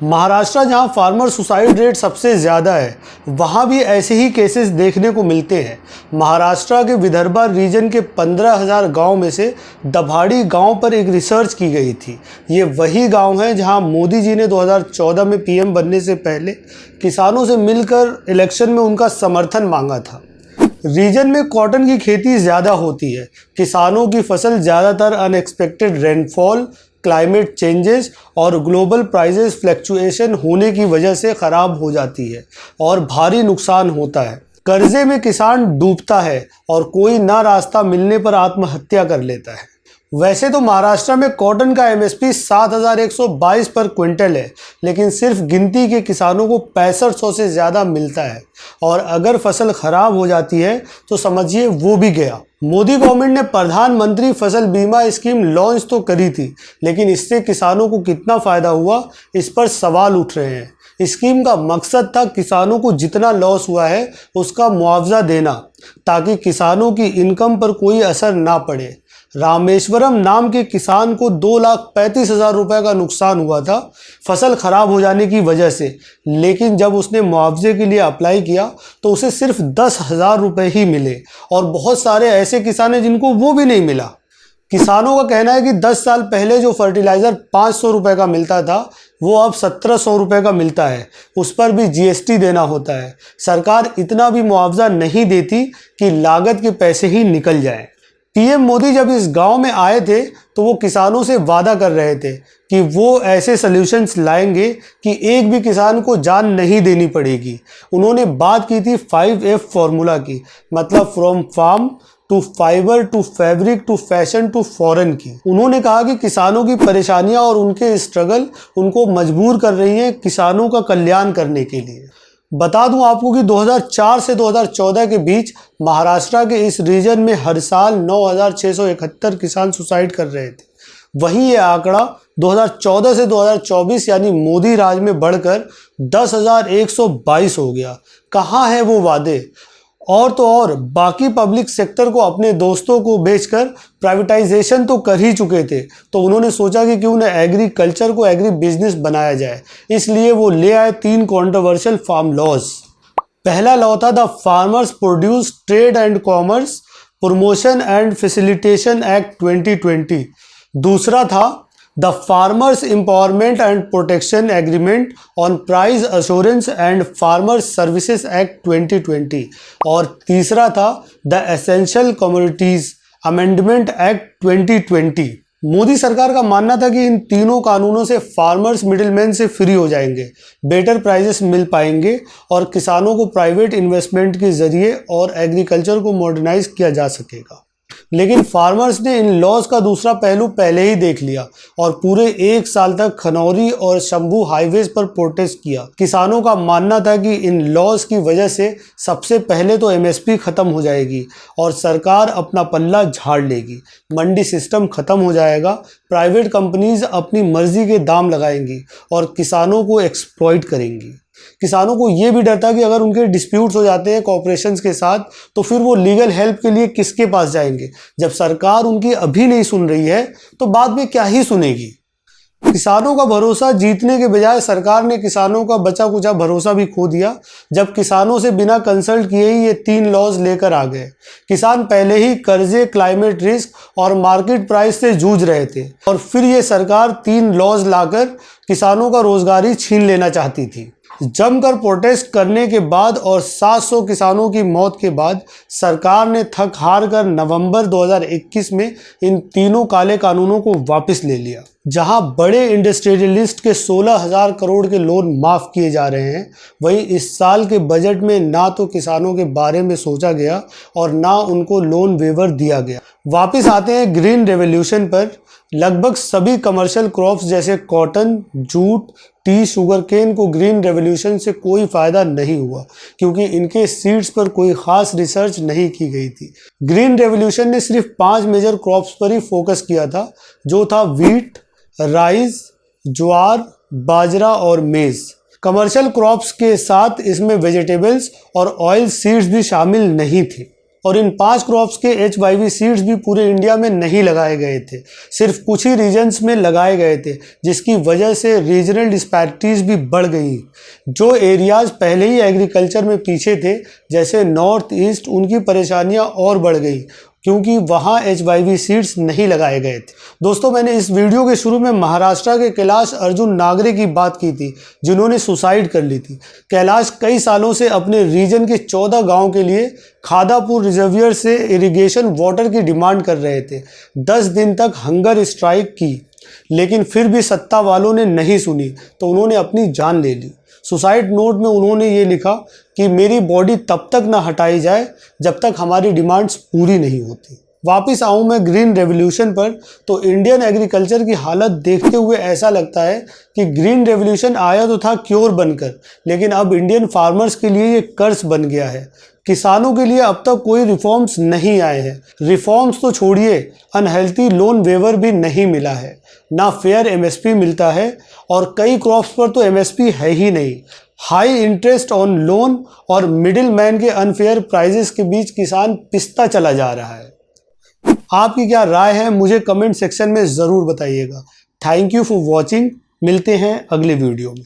महाराष्ट्र जहां farmer suicide rate सबसे ज़्यादा है, वहां भी ऐसे ही केसेस देखने को मिलते हैं। महाराष्ट्र के विदर्भा रीजन के 15,000 गांव में से दभाड़ी गांव पर एक रिसर्च की गई थी। ये वही गांव है जहां मोदी जी ने 2014 में पीएम बनने से पहले किसानों से मिलकर इलेक्शन में उनका समर्थन मांगा था। रीजन में कॉटन की खेती ज़्यादा होती है। किसानों की फसल ज़्यादातर अनएक्सपेक्टेड रेनफॉल, क्लाइमेट चेंजेस और ग्लोबल प्राइसेस फ्लक्चुएशन होने की वजह से ख़राब हो जाती है और भारी नुकसान होता है। कर्जे में किसान डूबता है और कोई ना रास्ता मिलने पर आत्महत्या कर लेता है। वैसे तो महाराष्ट्र में कॉटन का एमएसपी 7,122 पर क्विंटल है, लेकिन सिर्फ गिनती के किसानों को 6500 से ज़्यादा मिलता है और अगर फसल खराब हो जाती है तो समझिए वो भी गया। मोदी गवर्नमेंट ने प्रधानमंत्री फसल बीमा स्कीम लॉन्च तो करी थी, लेकिन इससे किसानों को कितना फ़ायदा हुआ, इस पर सवाल उठ रहे हैं। स्कीम का मकसद था किसानों को जितना लॉस हुआ है उसका मुआवजा देना, ताकि किसानों की इनकम पर कोई असर ना पड़े। रामेश्वरम नाम के किसान को 2,35,000 रुपये का नुकसान हुआ था फसल खराब हो जाने की वजह से, लेकिन जब उसने मुआवजे के लिए अप्लाई किया तो उसे सिर्फ 10,000 रुपये ही मिले और बहुत सारे ऐसे किसान हैं जिनको वो भी नहीं मिला। किसानों का कहना है कि 10 साल पहले जो फर्टिलाइज़र 500 रुपये का मिलता था वो अब 1,700 रुपये का मिलता है, उस पर भी जीएसटी देना होता है। सरकार इतना भी मुआवजा नहीं देती कि लागत के पैसे ही निकल जाएं। पीएम मोदी जब इस गांव में आए थे तो वो किसानों से वादा कर रहे थे कि वो ऐसे सॉल्यूशंस लाएंगे कि एक भी किसान को जान नहीं देनी पड़ेगी। उन्होंने बात की थी 5F फार्मूला की, मतलब from farm to fibre to fabric to fashion to foreign की। उन्होंने कहा कि किसानों की परेशानियां और उनके स्ट्रगल उनको मजबूर कर रही हैं किसानों का कल्याण करने के लिए। बता दूं आपको कि 2004 से 2014 के बीच महाराष्ट्र के इस रीजन में हर साल 9,671 किसान सुसाइड कर रहे थे। वहीं ये आंकड़ा 2014 से 2024 यानी मोदी राज में बढ़कर 10,122 हो गया। कहाँ है वो वादे? और तो और बाकी पब्लिक सेक्टर को अपने दोस्तों को बेचकर प्राइवेटाइजेशन तो कर ही चुके थे, तो उन्होंने सोचा कि क्यों न एग्रीकल्चर को एग्री बिजनेस बनाया जाए। इसलिए वो ले आए 3 कंट्रोवर्शियल फार्म लॉज। पहला लॉ था the farmers produce trade and commerce promotion and facilitation act 2020। दूसरा था the farmers empowerment and protection agreement on price assurance and farmers services act 2020 और तीसरा था the essential commodities amendment act 2020। Modi सरकार का मानना था कि इन तीनों कानूनों से फार्मर्स मिडिलमैन से फ्री हो जाएंगे, बेटर प्राइसेस मिल पाएंगे और किसानों को प्राइवेट इन्वेस्टमेंट के जरिए और एग्रीकल्चर को मॉडर्नाइज किया जा सकेगा। लेकिन फार्मर्स ने इन लॉज का दूसरा पहलू पहले ही देख लिया और पूरे 1 साल तक खनौरी और शंभू हाईवेज पर प्रोटेस्ट किया। किसानों का मानना था कि इन लॉज की वजह से सबसे पहले तो एमएसपी खत्म हो जाएगी और सरकार अपना पल्ला झाड़ लेगी, मंडी सिस्टम खत्म हो जाएगा, प्राइवेट कंपनीज अपनी मर्जी के दाम लगाएंगी और किसानों को एक्सप्लॉइट करेंगी। किसानों को ये भी डर था कि अगर उनके डिस्प्यूट्स हो जाते हैं कॉर्पोरेशंस के साथ तो फिर वो लीगल हेल्प के लिए किसके पास जाएंगे। जब सरकार उनकी अभी नहीं सुन रही है तो बाद में क्या ही सुनेगी। किसानों का भरोसा जीतने के बजाय सरकार ने किसानों का बचा कुचा भरोसा भी खो दिया, जब किसानों से बिना कंसल्ट किए ही ये 3 लॉज लेकर आ गए। किसान पहले ही कर्जे, क्लाइमेट रिस्क और मार्केट प्राइस से जूझ रहे थे और फिर ये सरकार 3 लॉज लाकर किसानों का रोजगार ही छीन लेना चाहती थी। जमकर प्रोटेस्ट करने के बाद और 700 किसानों की मौत के बाद सरकार ने थक हार कर नवंबर 2021 में इन तीनों काले कानूनों को वापस ले लिया। जहां बड़े इंडस्ट्रियलिस्ट के 16,000 करोड़ के लोन माफ़ किए जा रहे हैं, वहीं इस साल के बजट में ना तो किसानों के बारे में सोचा गया और ना उनको लोन वेवर दिया गया। वापस आते हैं ग्रीन रेवोल्यूशन पर। लगभग सभी कमर्शियल क्रॉप्स जैसे cotton, jute, tea, sugar cane को ग्रीन रेवोल्यूशन से कोई फ़ायदा नहीं हुआ क्योंकि इनके सीड्स पर कोई ख़ास रिसर्च नहीं की गई थी। ग्रीन रेवोल्यूशन ने सिर्फ 5 मेजर क्रॉप्स पर ही फोकस किया था, जो था वीट, राइस, ज्वार, बाजरा और मेज़। कमर्शियल क्रॉप्स के साथ इसमें वेजिटेबल्स और ऑयल सीड्स भी शामिल नहीं थे। और इन 5 क्रॉप्स के HYV सीड्स भी पूरे इंडिया में नहीं लगाए गए थे, सिर्फ कुछ ही रीजन्स में लगाए गए थे, जिसकी वजह से रीजनल डिस्पैरिटीज़ भी बढ़ गई। जो एरियाज़ पहले ही एग्रीकल्चर में पीछे थे, जैसे नॉर्थ ईस्ट, उनकी परेशानियां और बढ़ गई क्योंकि वहाँ HYV सीड्स नहीं लगाए गए थे। दोस्तों, मैंने इस वीडियो के शुरू में महाराष्ट्र के कैलाश अर्जुन नागरे की बात की थी, जिन्होंने सुसाइड कर ली थी। कैलाश कई सालों से अपने रीजन के 14 गांव के लिए खादापुर रिजर्वियर से इरिगेशन वाटर की डिमांड कर रहे थे। 10 दिन तक हंगर स्ट्राइक की, लेकिन फिर भी सत्ता वालों ने नहीं सुनी तो उन्होंने अपनी जान ले ली। सुसाइड नोट में उन्होंने ये लिखा कि मेरी बॉडी तब तक ना हटाई जाए जब तक हमारी डिमांड्स पूरी नहीं होती। वापस आऊँ मैं ग्रीन रेवोल्यूशन पर, तो इंडियन एग्रीकल्चर की हालत देखते हुए ऐसा लगता है कि ग्रीन रेवोल्यूशन आया तो था क्योर बनकर, लेकिन अब इंडियन फार्मर्स के लिए ये कर्ज बन गया है। किसानों के लिए अब तक कोई रिफॉर्म्स नहीं आए हैं। रिफॉर्म्स तो छोड़िए, अनहेल्थी लोन वेवर भी नहीं मिला है, ना फेयर MSP मिलता है, और कई क्रॉप्स पर तो MSP है ही नहीं। हाई इंटरेस्ट ऑन लोन और मिडिल मैन के अनफेयर प्राइजेस के बीच किसान पिसता चला जा रहा है। आपकी क्या राय है, मुझे कमेंट सेक्शन में ज़रूर बताइएगा। Thank you for watching. मिलते हैं अगले वीडियो में।